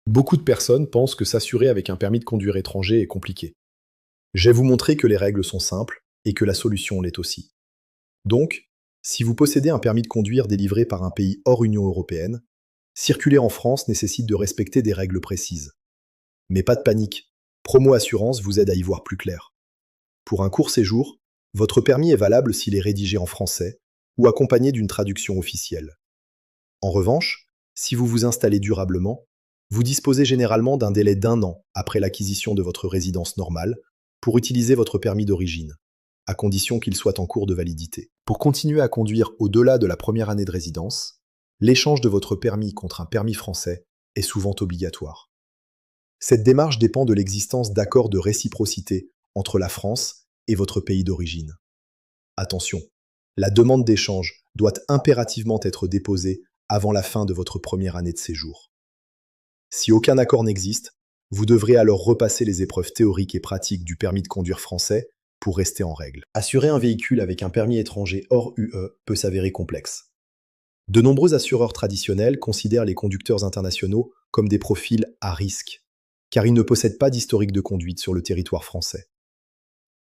Beaucoup de personnes pensent que s'assurer avec un permis de conduire étranger est compliqué. Je vais vous montrer que les règles sont simples et que la solution l'est aussi. Donc, si vous possédez un permis de conduire délivré par un pays hors Union européenne, circuler en France nécessite de respecter des règles précises. Mais pas de panique, Promo Assurance vous aide à y voir plus clair. Pour un court séjour, votre permis est valable s'il est rédigé en français ou accompagné d'une traduction officielle. En revanche, si vous vous installez durablement, vous disposez généralement d'un délai d'un an après l'acquisition de votre résidence normale pour utiliser votre permis d'origine, à condition qu'il soit en cours de validité. Pour continuer à conduire au-delà de la première année de résidence, l'échange de votre permis contre un permis français est souvent obligatoire. Cette démarche dépend de l'existence d'accords de réciprocité entre la France et votre pays d'origine. Attention, la demande d'échange doit impérativement être déposée avant la fin de votre première année de séjour. Si aucun accord n'existe, vous devrez alors repasser les épreuves théoriques et pratiques du permis de conduire français pour rester en règle. Assurer un véhicule avec un permis étranger hors UE peut s'avérer complexe. De nombreux assureurs traditionnels considèrent les conducteurs internationaux comme des profils à risque, car ils ne possèdent pas d'historique de conduite sur le territoire français.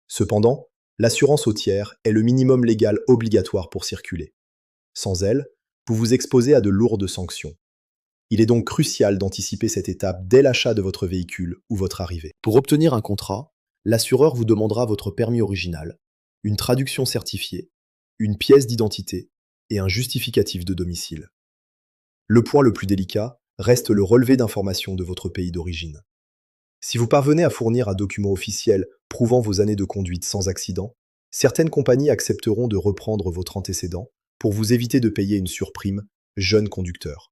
Cependant, l'assurance routière est le minimum légal obligatoire pour circuler. Sans elle, vous vous exposez à de lourdes sanctions. Il est donc crucial d'anticiper cette étape dès l'achat de votre véhicule ou votre arrivée. Pour obtenir un contrat, l'assureur vous demandera votre permis original, une traduction certifiée, une pièce d'identité et un justificatif de domicile. Le point le plus délicat reste le relevé d'informations de votre pays d'origine. Si vous parvenez à fournir un document officiel prouvant vos années de conduite sans accident, certaines compagnies accepteront de reprendre votre antécédent pour vous éviter de payer une surprime jeune conducteur.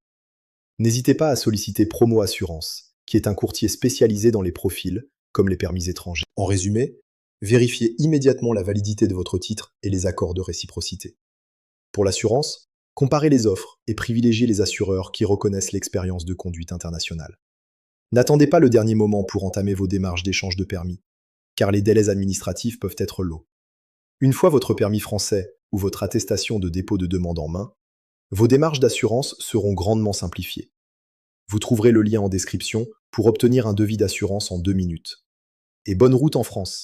N'hésitez pas à solliciter Promo Assurance, qui est un courtier spécialisé dans les profils, comme les permis étrangers. En résumé, vérifiez immédiatement la validité de votre titre et les accords de réciprocité. Pour l'assurance, comparez les offres et privilégiez les assureurs qui reconnaissent l'expérience de conduite internationale. N'attendez pas le dernier moment pour entamer vos démarches d'échange de permis, car les délais administratifs peuvent être longs. Une fois votre permis français ou votre attestation de dépôt de demande en main, vos démarches d'assurance seront grandement simplifiées. Vous trouverez le lien en description pour obtenir un devis d'assurance en 2 minutes. Et bonne route en France!